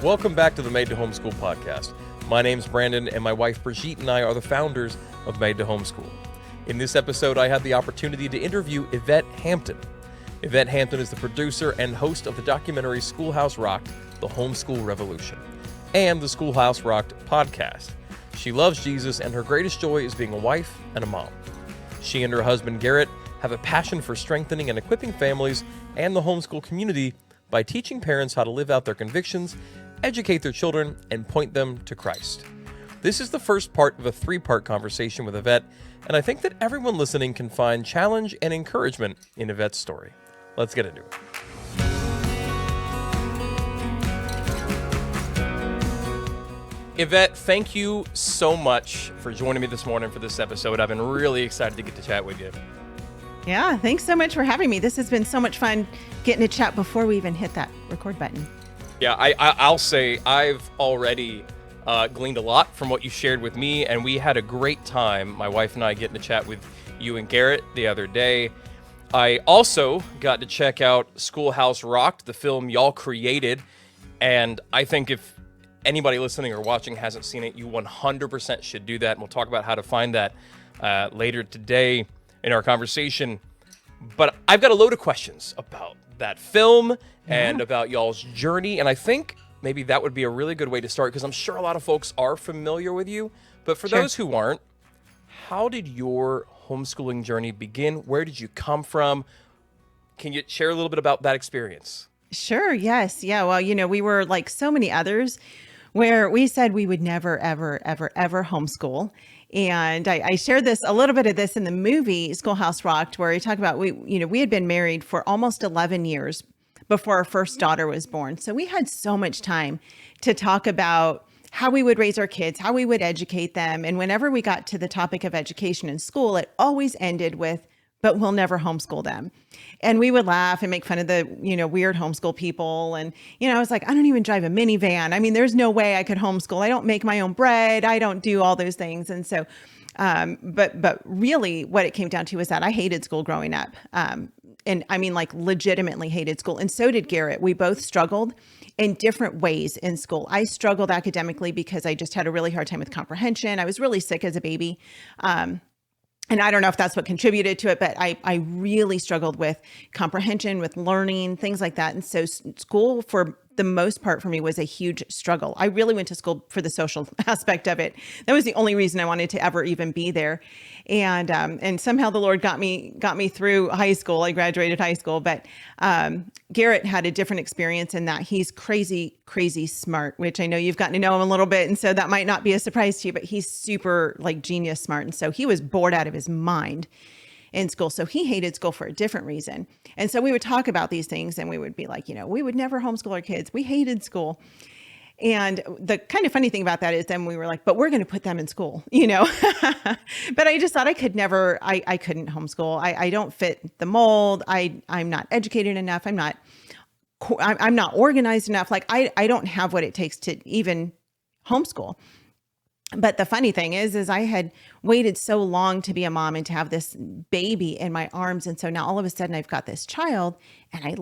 Welcome back to the Made2Homeschool Podcast. My name's Brandon, and my wife Brigitte and I are the founders of Made2Homeschool. In this episode, I had the opportunity to interview Yvette Hampton. Yvette Hampton is the producer and host of the documentary Schoolhouse Rocked, The Homeschool Revolution, and the Schoolhouse Rocked podcast. She loves Jesus, and her greatest joy is being a wife and a mom. She and her husband Garrett have a passion for strengthening and equipping families and the homeschool community by teaching parents how to live out their convictions, educate their children, and point them to Christ. This is the first part of a three-part conversation with Yvette, and I think that everyone listening can find challenge and encouragement in Yvette's story. Let's get into it. Yvette, thank you so much for joining me this morning for this episode. I've been really excited to get to chat with you. Yeah, thanks so much for having me. This has been so much fun getting to chat before we even hit that record button. Yeah, I'll say I've already gleaned a lot from what you shared with me, and we had a great time, my wife and I, getting to chat with you and Garrett the other day. I also got to check out Schoolhouse Rocked, the film y'all created, and I think if anybody listening or watching hasn't seen it, you 100% should do that, and we'll talk about how to find that later today in our conversation. But I've got a load of questions about that film and about y'all's journey, and I think maybe that would be a really good way to start, because I'm sure a lot of folks are familiar with you, but for those who aren't, how did your homeschooling journey begin? Where did you come from? Can you share a little bit about that experience? Sure, yes. Yeah, well, we were like so many others where we said we would never, ever, ever, ever homeschool. And I shared a little bit of this in the movie Schoolhouse Rocked, where we talk about we had been married for almost 11 years before our first daughter was born. So we had so much time to talk about how we would raise our kids, how we would educate them. And whenever we got to the topic of education in school, it always ended with, but we'll never homeschool them. And we would laugh and make fun of the, weird homeschool people. And, I was like, I don't even drive a minivan. I mean, there's no way I could homeschool. I don't make my own bread. I don't do all those things. And so, but really what it came down to was that I hated school growing up. And I mean, like legitimately hated school. And so did Garrett. We both struggled in different ways in school. I struggled academically because I just had a really hard time with comprehension. I was really sick as a baby. And I don't know if that's what contributed to it, but I really struggled with comprehension, with learning, things like that. And so school, for the most part for me, was a huge struggle. I really went to school for the social aspect of it. That was the only reason I wanted to ever even be there. And somehow the Lord got me through high school. I graduated high school, but Garrett had a different experience in that he's crazy, crazy smart, which I know you've gotten to know him a little bit. And so that might not be a surprise to you, but he's super like genius smart. And so he was bored out of his mind in school. So he hated school for a different reason. And so we would talk about these things and we would be like, we would never homeschool our kids. We hated school. And the kind of funny thing about that is then we were like, but we're going to put them in school, but I just thought I could never, I couldn't homeschool. I don't fit the mold. I'm not educated enough. I'm not organized enough. Like I don't have what it takes to even homeschool. But the funny thing is I had waited so long to be a mom and to have this baby in my arms. And so now all of a sudden I've got this child and I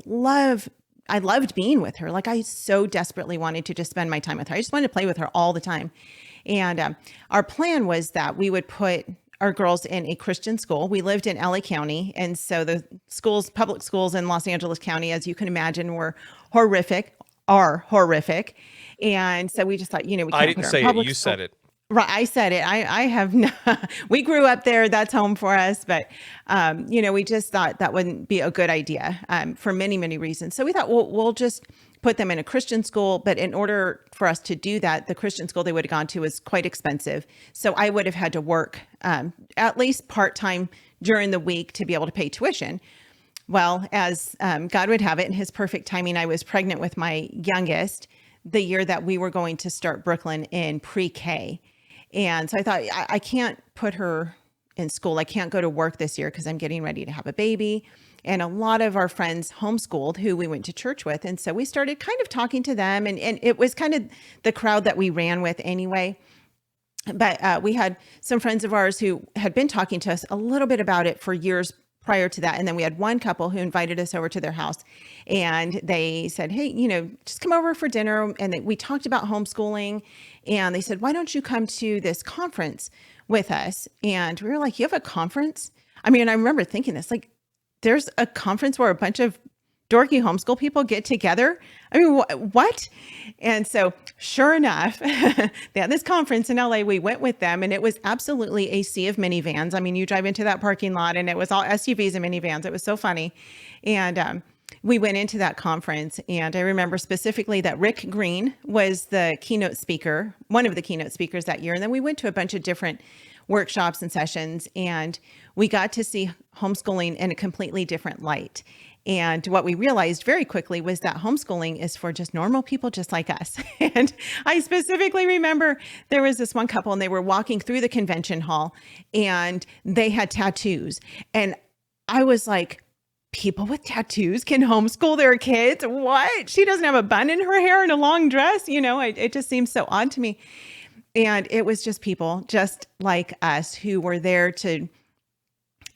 loved being with her. Like I so desperately wanted to just spend my time with her. I just wanted to play with her all the time. And our plan was that we would put our girls in a Christian school. We lived in LA County. And so the public schools in Los Angeles County, as you can imagine, are horrific. And so we just thought, we can't I didn't say it, you said it. Right. I said it. I have not, we grew up there. That's home for us. But, we just thought that wouldn't be a good idea for many, many reasons. So we thought, we'll just put them in a Christian school. But in order for us to do that, the Christian school they would have gone to was quite expensive. So I would have had to work at least part-time during the week to be able to pay tuition. Well, as God would have it, in his perfect timing, I was pregnant with my youngest the year that we were going to start Brooklyn in pre-K. And so I thought, I can't put her in school. I can't go to work this year because I'm getting ready to have a baby. And a lot of our friends homeschooled who we went to church with. And so we started kind of talking to them. And it was kind of the crowd that we ran with anyway. But we had some friends of ours who had been talking to us a little bit about it for years prior to that. And then we had one couple who invited us over to their house, and they said, hey, just come over for dinner. And we talked about homeschooling, and they said, why don't you come to this conference with us? And we were like, you have a conference? I mean, I remember thinking this, like, there's a conference where a bunch of dorky homeschool people get together. I mean, what? And so sure enough, they had this conference in LA. We went with them, and it was absolutely a sea of minivans. I mean, you drive into that parking lot and it was all SUVs and minivans. It was so funny. And we went into that conference, and I remember specifically that Rick Green was the keynote speaker, one of the keynote speakers that year. And then we went to a bunch of different workshops and sessions, and we got to see homeschooling in a completely different light. And what we realized very quickly was that homeschooling is for just normal people just like us. And I specifically remember there was this one couple, and they were walking through the convention hall, and they had tattoos. And I was like, people with tattoos can homeschool their kids? What? She doesn't have a bun in her hair and a long dress? It just seems so odd to me. And it was just people just like us who were there to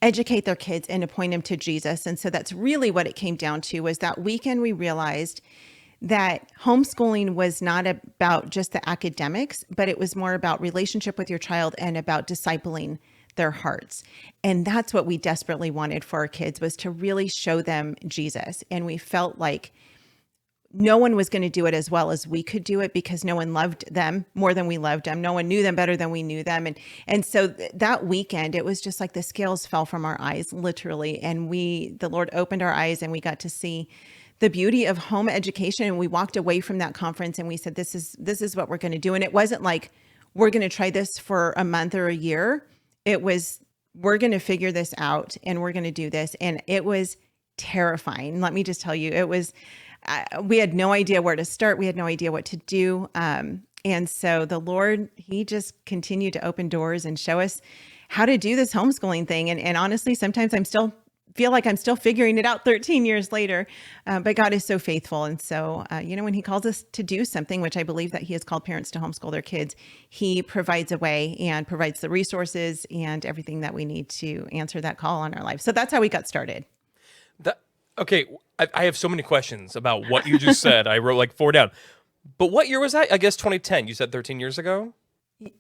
educate their kids and to point them to Jesus. And so that's really what it came down to. Was that weekend we realized that homeschooling was not about just the academics, but it was more about relationship with your child and about discipling their hearts. And that's what we desperately wanted for our kids, was to really show them Jesus. And we felt like no one was going to do it as well as we could do it, because no one loved them more than we loved them. No one knew them better than we knew them. And so that weekend, it was just like the scales fell from our eyes, literally. And the Lord opened our eyes, and we got to see the beauty of home education. And we walked away from that conference, and we said, this is what we're going to do. And it wasn't like, we're going to try this for a month or a year. It was, we're going to figure this out, and we're going to do this. And it was terrifying. Let me just tell you, it was, we had no idea where to start. We had no idea what to do. And so the Lord, he just continued to open doors and show us how to do this homeschooling thing. And honestly, sometimes feel like I'm still figuring it out 13 years later. But God is so faithful. And so, when he calls us to do something, which I believe that he has called parents to homeschool their kids, he provides a way and provides the resources and everything that we need to answer that call on our life. So that's how we got started. Okay, I have so many questions about what you just said. I wrote like 4 down. But what year was that? I guess 2010. You said 13 years ago?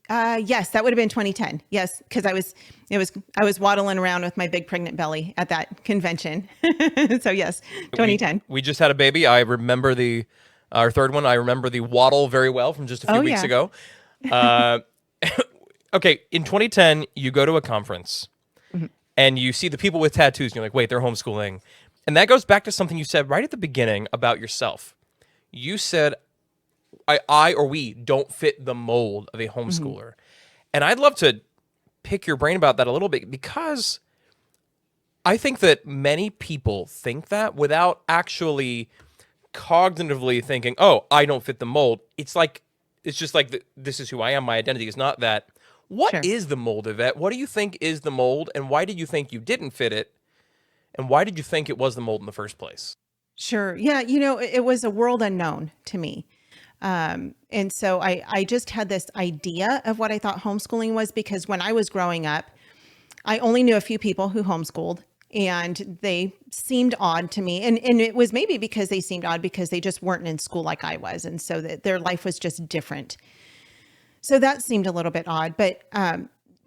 Yes, that would have been 2010. Yes, because I was waddling around with my big pregnant belly at that convention. So yes, 2010. We just had a baby. I remember our third one. I remember the waddle very well from just a few weeks ago. Okay, in 2010, you go to a conference, mm-hmm. and you see the people with tattoos, and you're like, wait, they're homeschooling. And that goes back to something you said right at the beginning about yourself. You said, I or we don't fit the mold of a homeschooler. Mm-hmm. And I'd love to pick your brain about that a little bit, because I think that many people think that without actually cognitively thinking, oh, I don't fit the mold. It's just like, this is who I am. My identity is not that. What is the mold, Yvette? What do you think is the mold, and why did you think you didn't fit it? And why did you think it was the mold in the first place? Sure. Yeah. It was a world unknown to me. And so I just had this idea of what I thought homeschooling was, because when I was growing up, I only knew a few people who homeschooled, and they seemed odd to me. And it was maybe because they seemed odd because they just weren't in school like I was. And so that their life was just different. So that seemed a little bit odd, but,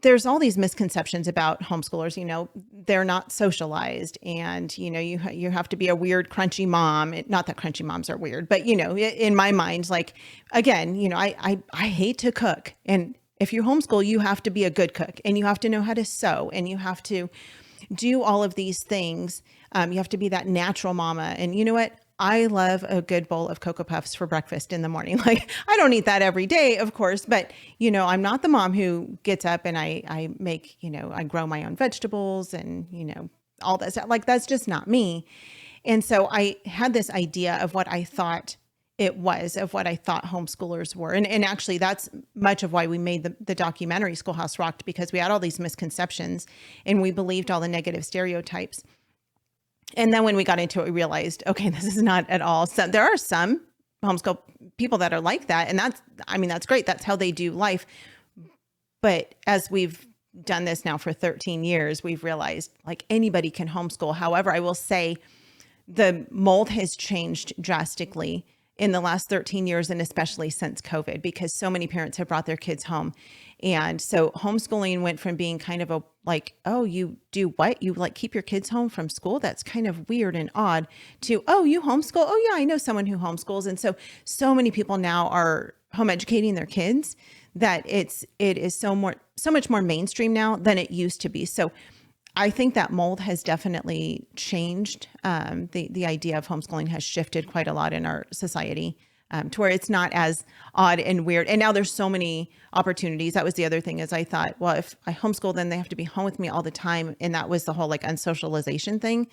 there's all these misconceptions about homeschoolers. They're not socialized, and, you have to be a weird, crunchy mom. Not that crunchy moms are weird, but, in my mind, like, again, I hate to cook. And if you homeschool, you have to be a good cook, and you have to know how to sew, and you have to do all of these things. You have to be that natural mama. And you know what? I love a good bowl of Cocoa Puffs for breakfast in the morning. Like, I don't eat that every day, of course, but I'm not the mom who gets up and I make, I grow my own vegetables and, all that stuff. Like, that's just not me. And so I had this idea of what I thought it was, of what I thought homeschoolers were. And actually that's much of why we made the documentary Schoolhouse Rocked, because we had all these misconceptions and we believed all the negative stereotypes. And then when we got into it, we realized, okay, this is not at all. So there are some homeschool people that are like that. And that's great. That's how they do life. But as we've done this now for 13 years, we've realized like anybody can homeschool. However, I will say the mold has changed drastically in the last 13 years, and especially since COVID, because so many parents have brought their kids home. And so homeschooling went from being kind of a like, oh, you do what? You like keep your kids home from school? That's kind of weird and odd, to, oh, you homeschool? Oh yeah, I know someone who homeschools. And so many people now are home educating their kids that it is so much more mainstream now than it used to be. So I think that mold has definitely changed. The idea of homeschooling has shifted quite a lot in our society, to where it's not as odd and weird. And now there's so many opportunities. That was the other thing, is I thought, well, if I homeschool, then they have to be home with me all the time. And that was the whole like unsocialization thing.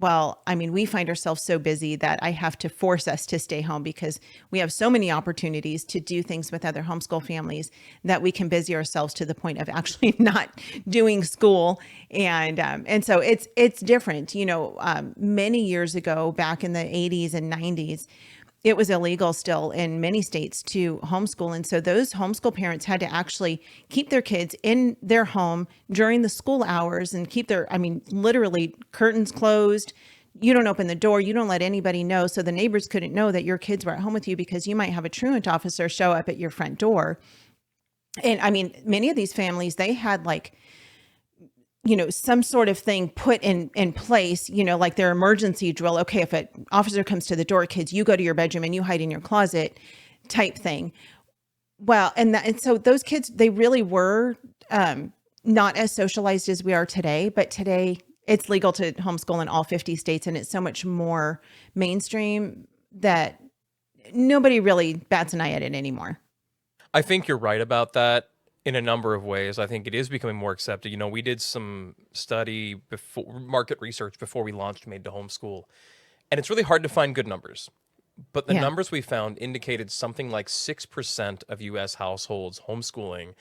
Well, I mean, we find ourselves so busy that I have to force us to stay home, because we have so many opportunities to do things with other homeschool families that we can busy ourselves to the point of actually not doing school. And so it's different. Many years ago, back in the 80s and 90s, it was illegal still in many states to homeschool. And so those homeschool parents had to actually keep their kids in their home during the school hours and keep literally curtains closed. You don't open the door. You don't let anybody know. So the neighbors couldn't know that your kids were at home with you, because you might have a truant officer show up at your front door. And I mean, many of these families, they had some sort of thing put in place, like their emergency drill. Okay, if an officer comes to the door, kids, you go to your bedroom and you hide in your closet type thing. Well, and so those kids, they really were not as socialized as we are today. But today it's legal to homeschool in all 50 states. And it's so much more mainstream that nobody really bats an eye at it anymore. I think you're right about that. In a number of ways, I think it is becoming more accepted. We did some market research before we launched Made2Homeschool, and it's really hard to find good numbers. But the numbers we found indicated something like 6% of U.S. households homeschooling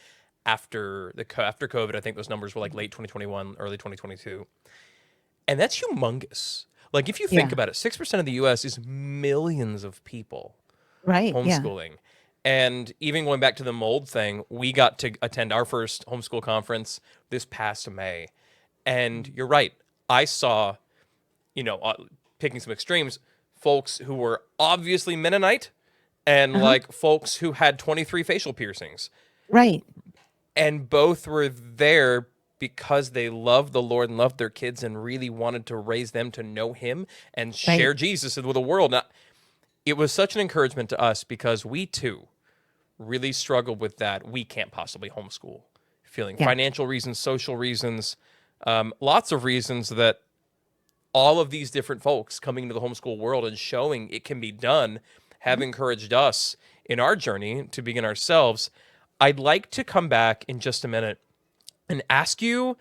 after COVID. I think those numbers were like late 2021, early 2022. And that's humongous. Like, if you think about it, 6% of the U.S. is millions of people homeschooling. Yeah. And even going back to the mold thing, we got to attend our first homeschool conference this past May. And you're right. I saw, picking some extremes, folks who were obviously Mennonite and like folks who had 23 facial piercings. Right. And both were there because they loved the Lord and loved their kids and really wanted to raise them to know him and share Jesus with the world. Now, it was such an encouragement to us, because we too really struggled with that. We can't possibly homeschool, feeling financial reasons, social reasons, lots of reasons, that all of these different folks coming into the homeschool world and showing it can be done have encouraged us in our journey to begin ourselves. I'd like to come back in just a minute and ask you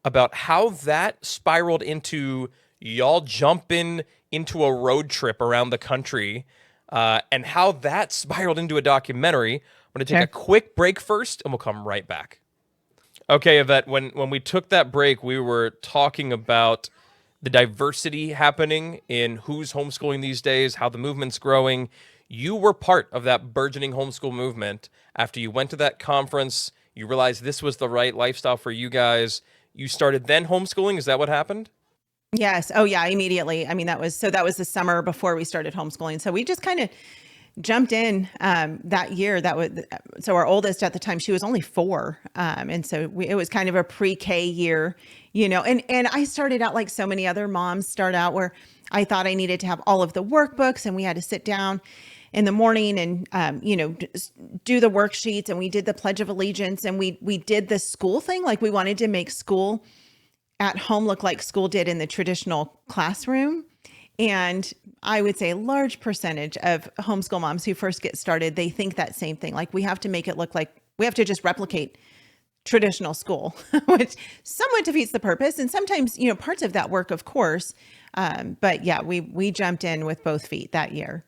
about how that spiraled into y'all jumping into a road trip around the country, and how that spiraled into a documentary. I'm going to take a quick break first, and we'll come right back. Okay, Yvette, when we took that break, we were talking about the diversity happening in who's homeschooling these days, how the movement's growing. You were part of that burgeoning homeschool movement. After you went to that conference, you realized this was the right lifestyle for you guys. You started then homeschooling. Is that what happened? Yes. Oh yeah. Immediately. I mean, that was the summer before we started homeschooling. So we just kind of jumped in that year. So our oldest at the time, she was only 4. And so it was kind of a pre-K year, and I started out like so many other moms start out, where I thought I needed to have all of the workbooks, and we had to sit down in the morning and, do the worksheets, and we did the Pledge of Allegiance, and we did the school thing. Like, we wanted to make school at home look like school did in the traditional classroom. And I would say a large percentage of homeschool moms who first get started, they think that same thing. Like, we have to make it look like we have to just replicate traditional school, which somewhat defeats the purpose. And sometimes, parts of that work, of course. But yeah, we jumped in with both feet that year.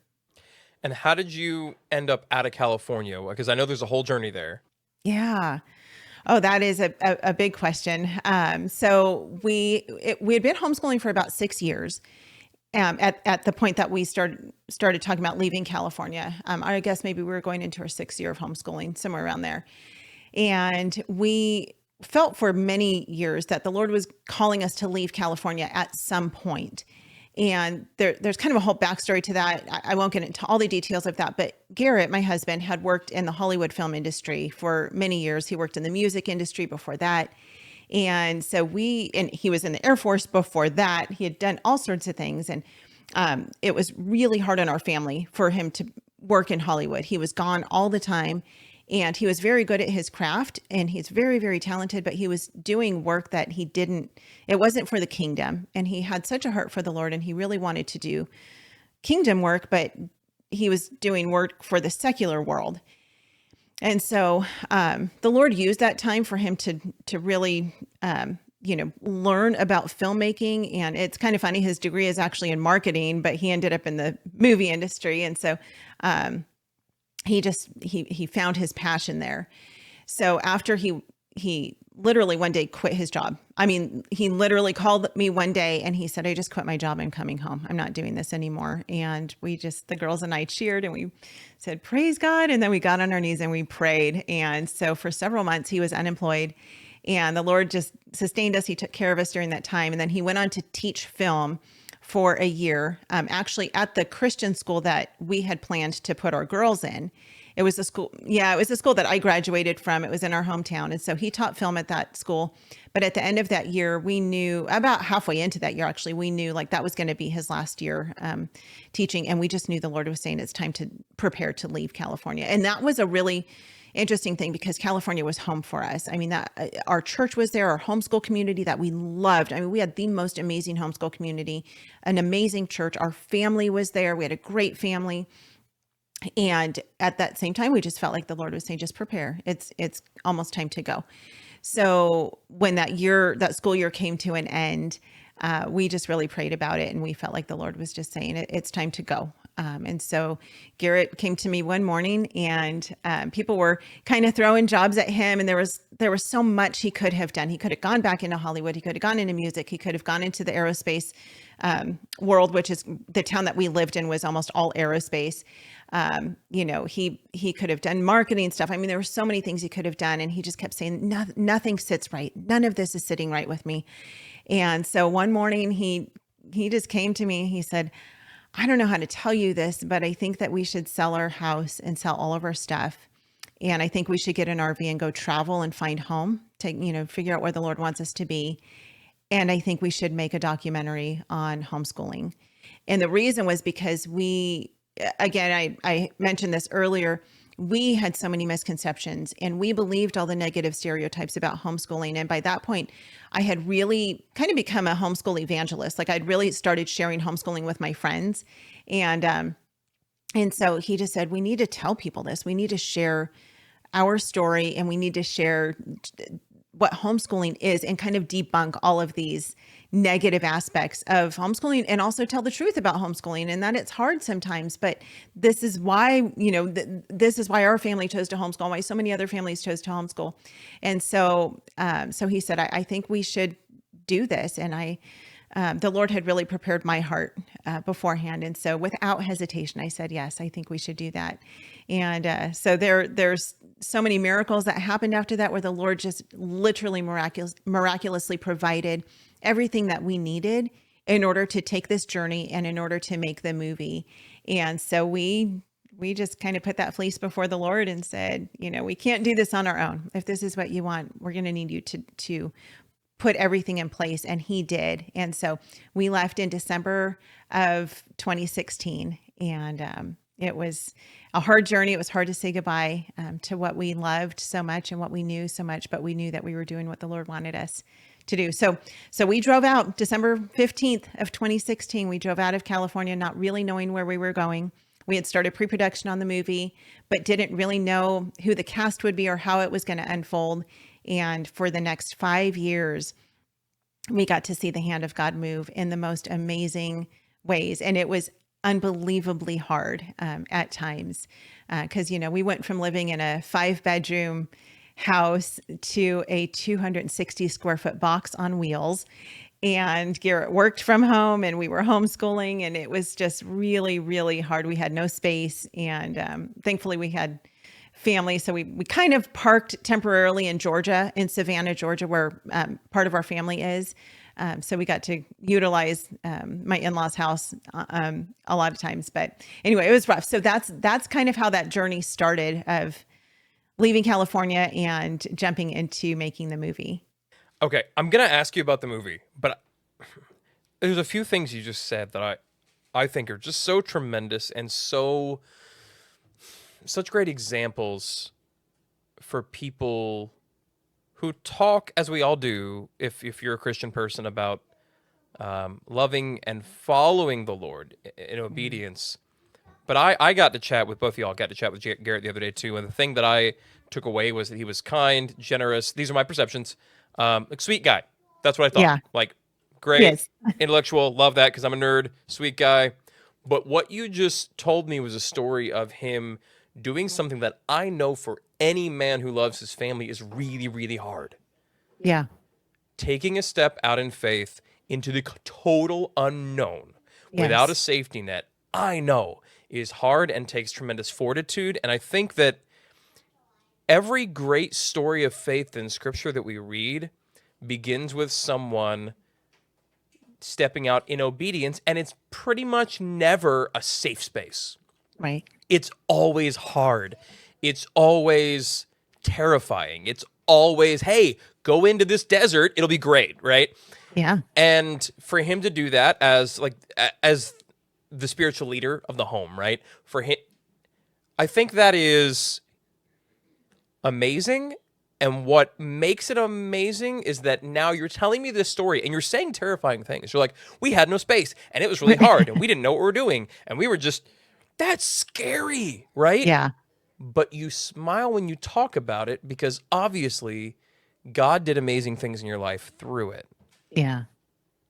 And how did you end up out of California? Because I know there's a whole journey there. Yeah. Oh, that is a big question. So we had been homeschooling for about 6 years. At the point that we started talking about leaving California. I guess maybe we were going into our 6th year of homeschooling, somewhere around there. And we felt for many years that the Lord was calling us to leave California at some point. And there's kind of a whole backstory to that. I won't get into all the details of that, but Garrett, my husband, had worked in the Hollywood film industry for many years. He worked in the music industry before that. And so he was in the Air Force before that. He had done all sorts of things. And it was really hard on our family for him to work in Hollywood. He was gone all the time. And he was very good at his craft, and he's very, very talented, but he was doing work that it wasn't for the kingdom. And he had such a heart for the Lord, and he really wanted to do kingdom work, but he was doing work for the secular world. And so the Lord used that time for him to really, learn about filmmaking. And it's kind of funny, his degree is actually in marketing, but he ended up in the movie industry. And so he found his passion there. So after he literally one day quit his job. I mean, he literally called me one day and he said, "I just quit my job. I'm coming home. I'm not doing this anymore." And the girls and I cheered and we said, "Praise God." And then we got on our knees and we prayed. And so for several months he was unemployed, and the Lord just sustained us. He took care of us during that time. And then he went on to teach film for a year, actually at the Christian school that we had planned to put our girls in. It was a school. Yeah, it was a school that I graduated from. It was in our hometown. And so he taught film at that school. But at the end of that year, we knew, about halfway into that year, actually, we knew like that was going to be his last year teaching. And we just knew the Lord was saying it's time to prepare to leave California. And that was a really interesting thing because California was home for us. I mean, that our church was there, our homeschool community that we loved. I mean, we had the most amazing homeschool community, an amazing church. Our family was there. We had a great family. And at that same time, we just felt like the Lord was saying, just prepare. It's almost time to go. So when that school year came to an end, we just really prayed about it. And we felt like the Lord was just saying it's time to go. And so Garrett came to me one morning and people were kind of throwing jobs at him. And there was so much he could have done. He could have gone back into Hollywood. He could have gone into music. He could have gone into the aerospace world, which is the town that we lived in was almost all aerospace. He could have done marketing stuff. I mean, there were so many things he could have done. And he just kept saying, nothing sits right. None of this is sitting right with me. And so one morning he just came to me. He said, "I don't know how to tell you this, but I think that we should sell our house and sell all of our stuff. And I think we should get an RV and go travel and find home to, figure out where the Lord wants us to be. And I think we should make a documentary on homeschooling." And the reason was because I mentioned this earlier, we had so many misconceptions and we believed all the negative stereotypes about homeschooling. And by that point, I had really kind of become a homeschool evangelist. Like I'd really started sharing homeschooling with my friends. And so he just said, we need to tell people this. We need to share our story and we need to share what homeschooling is and kind of debunk all of these negative aspects of homeschooling and also tell the truth about homeschooling and that it's hard sometimes, but this is why, this is why our family chose to homeschool, why so many other families chose to homeschool. And so he said, I think we should do this. And the Lord had really prepared my heart beforehand. And so without hesitation, I said, yes, I think we should do that. And so there's so many miracles that happened after that, where the Lord just literally miraculously provided everything that we needed in order to take this journey and in order to make the movie. And so we just kind of put that fleece before the Lord and said, we can't do this on our own. If this is what you want, we're going to need you to put everything in place. And he did. And so we left in December of 2016. And it was a hard journey. It was hard to say goodbye to what we loved so much and what we knew so much, but we knew that we were doing what the Lord wanted us to do. So we drove out December 15th of 2016. We drove out of California, not really knowing where we were going. We had started pre-production on the movie, but didn't really know who the cast would be or how it was going to unfold. And for the next 5 years, we got to see the hand of God move in the most amazing ways. And it was unbelievably hard at times because, we went from living in a 5-bedroom house to a 260 square foot box on wheels. And Garrett worked from home and we were homeschooling, and it was just really, really hard. We had no space. And thankfully we had family. So we kind of parked temporarily in Georgia, in Savannah, Georgia, where part of our family is. So we got to utilize my in-laws' house a lot of times. But anyway, it was rough. So that's kind of how that journey started of leaving California and jumping into making the movie. Okay, I'm gonna ask you about the movie, but there's a few things you just said that I think are just so tremendous and such great examples for people who talk, as we all do, if you're a Christian person, about loving and following the Lord in obedience. But I got to chat with both of y'all. Got to chat with Garrett the other day too, and the thing that I took away was that he was kind, generous. These are my perceptions. Like sweet guy. That's what I thought. Yeah. Like great, Yes. intellectual. Love that because I'm a nerd. Sweet guy. But what you just told me was a story of him doing something that I know for any man who loves his family is really, really hard. Yeah. Taking a step out in faith into the total unknown without a safety net, I know is hard and takes tremendous fortitude. And I think that every great story of faith in Scripture that we read begins with someone stepping out in obedience, and it's pretty much never a safe space. Right. It's always hard. It's always terrifying. It's always, hey, go into this desert. It'll be great, right? Yeah. And for him to do that as the spiritual leader of the home, right? For him, I think that is amazing. And what makes it amazing is that now you're telling me this story and you're saying terrifying things. You're like, we had no space and it was really hard and we didn't know what we were doing. And we were just, that's scary, right? Yeah. But you smile when you talk about it because obviously God did amazing things in your life through it. Yeah.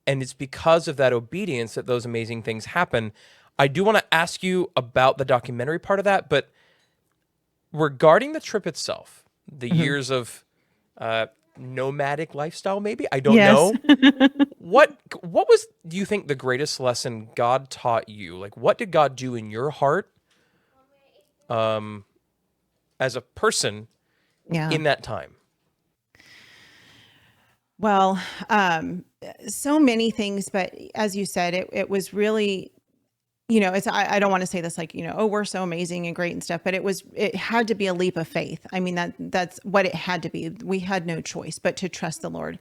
And it's because of that obedience that those amazing things happen. I do want to ask you about the documentary part of that, but regarding the trip itself, the years of nomadic lifestyle, maybe, I don't know. What was, do you think, the greatest lesson God taught you? Like, what did God do in your heart as a person in that time? Well, so many things, but as you said, it was really, it's, I don't want to say this like, oh, we're so amazing and great and stuff, but it had to be a leap of faith. I mean, that's what it had to be. We had no choice but to trust the Lord.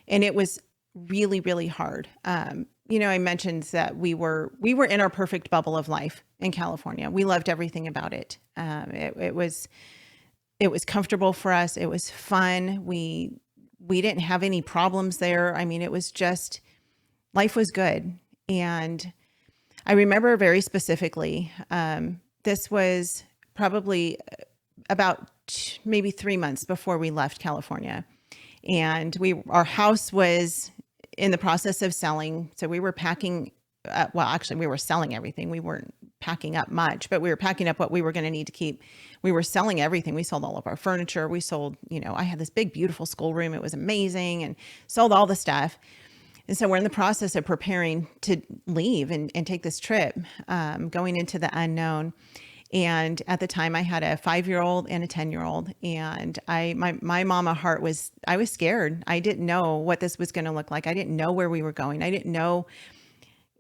And it was really, really hard. I mentioned that we were in our perfect bubble of life in California. We loved everything about it. It was comfortable for us. It was fun. We didn't have any problems there. I mean, it was just, life was good. And I remember very specifically, this was probably about maybe 3 months before we left California. And our house was in the process of selling. So we were packing, actually we were selling everything. We weren't packing up much, but we were packing up what we were going to need to keep. We were selling everything. We sold all of our furniture. We sold, I had this big, beautiful schoolroom. It was amazing, and sold all the stuff. And so we're in the process of preparing to leave and take this trip, going into the unknown. And at the time I had a 5-year-old and a 10-year-old, and my mama heart was, I was scared. I didn't know what this was going to look like. I didn't know where we were going. I didn't know,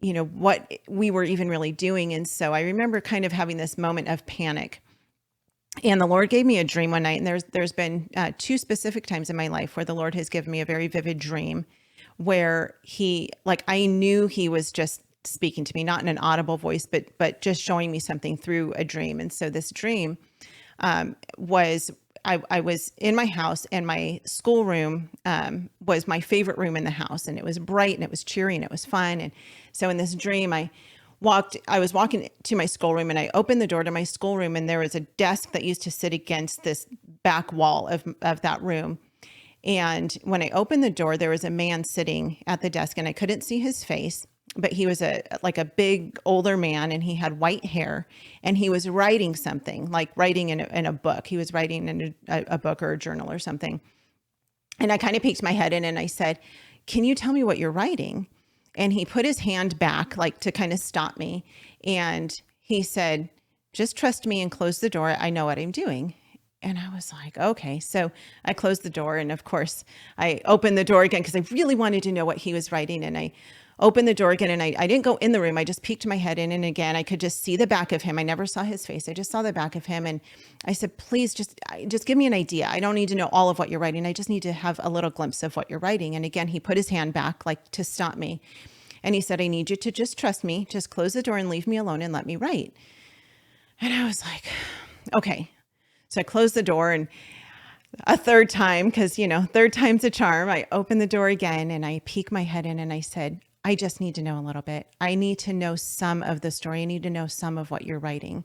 what we were even really doing. And so I remember kind of having this moment of panic. And the Lord gave me a dream one night. And there's been 2 specific times in my life where the Lord has given me a very vivid dream where I knew he was just speaking to me, not in an audible voice, but just showing me something through a dream. And so this dream was, I was in my house, and my schoolroom was my favorite room in the house, and it was bright and it was cheery and it was fun. And so in this dream, I was walking to my schoolroom, and I opened the door to my schoolroom, and there was a desk that used to sit against this back wall of that room. And when I opened the door, there was a man sitting at the desk, and I couldn't see his face, but he was a big older man, and he had white hair, and he was writing something, like writing in a book. He was writing in a book or a journal or something. And I kind of peeked my head in, and I said, "Can you tell me what you're writing?" And he put his hand back, like to kind of stop me. And he said, just trust me and close the door. I know what I'm doing. And I was like, okay. So I closed the door. And of course, I opened the door again because I really wanted to know what he was writing. And I opened the door again, and I didn't go in the room. I just peeked my head in. And again, I could just see the back of him. I never saw his face. I just saw the back of him. And I said, please just give me an idea. I don't need to know all of what you're writing. I just need to have a little glimpse of what you're writing. And again, he put his hand back like to stop me. And he said, I need you to just trust me. Just close the door and leave me alone and let me write. And I was like, okay. So I closed the door, and a third time, because, third time's a charm, I opened the door again and I peeked my head in and I said, I just need to know a little bit. I need to know some of the story. I need to know some of what you're writing.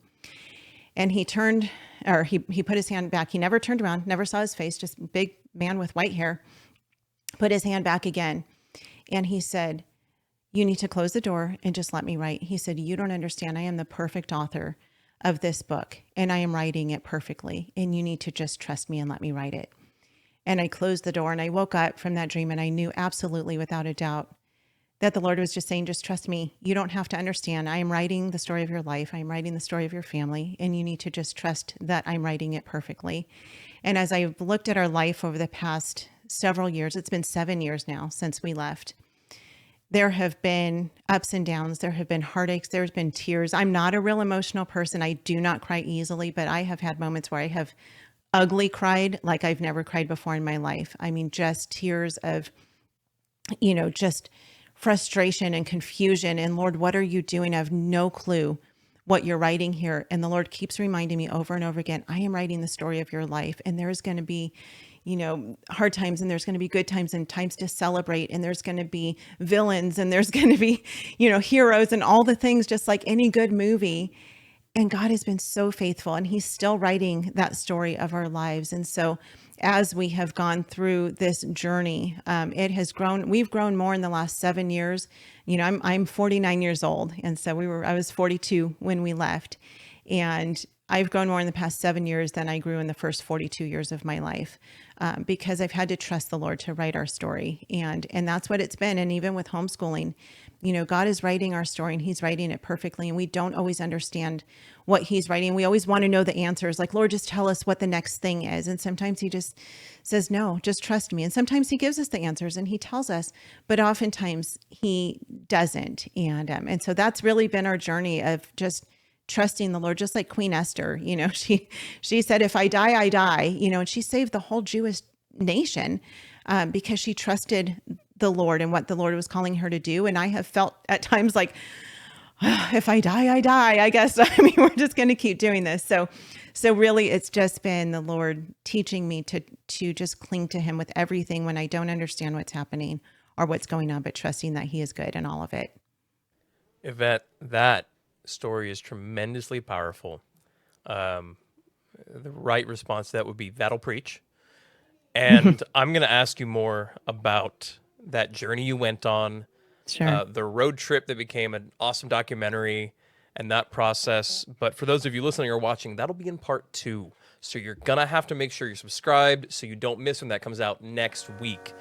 And he put his hand back. He never turned around, never saw his face, just big man with white hair, put his hand back again. And he said, you need to close the door and just let me write. He said, you don't understand. I am the perfect author of this book, and I am writing it perfectly, and you need to just trust me and let me write it. And I closed the door, and I woke up from that dream, and I knew absolutely without a doubt that the Lord was just saying, just trust me. You don't have to understand. I am writing the story of your life. I am writing the story of your family, and you need to just trust that I'm writing it perfectly. And as I've looked at our life over the past several years, it's been 7 years now since we left. There have been ups and downs. There have been heartaches. There's been tears. I'm not a real emotional person. I do not cry easily, but I have had moments where I have ugly cried like I've never cried before in my life. I mean, just tears of, just frustration and confusion. And Lord, what are you doing? I have no clue what you're writing here. And the Lord keeps reminding me over and over again, I am writing the story of your life. And there's going to be hard times, and there's going to be good times and times to celebrate. And there's going to be villains, and there's going to be, heroes, and all the things, just like any good movie. And God has been so faithful, and he's still writing that story of our lives. And so as we have gone through this journey, it has grown. We've grown more in the last 7 years. I'm 49 years old. And so I was 42 when we left, and I've grown more in the past 7 years than I grew in the first 42 years of my life, because I've had to trust the Lord to write our story. And that's what it's been. And even with homeschooling, God is writing our story, and he's writing it perfectly. And we don't always understand what he's writing. We always want to know the answers, like, Lord, just tell us what the next thing is. And sometimes he just says, no, just trust me. And sometimes he gives us the answers and he tells us, but oftentimes he doesn't. And so that's really been our journey of just trusting the Lord, just like Queen Esther. She said, if I die, I die, and she saved the whole Jewish nation because she trusted the Lord and what the Lord was calling her to do. And I have felt at times like, if I die, I die, I guess. We're just going to keep doing this. So really it's just been the Lord teaching me to just cling to him with everything when I don't understand what's happening or what's going on, but trusting that he is good in all of it. Yvette, that story is tremendously powerful. The right response to that would be, that'll preach. And I'm going to ask you more about that journey you went on, Sure. the road trip that became an awesome documentary, and that process. But for those of you listening or watching, that'll be in part 2. So you're going to have to make sure you're subscribed so you don't miss when that comes out next week.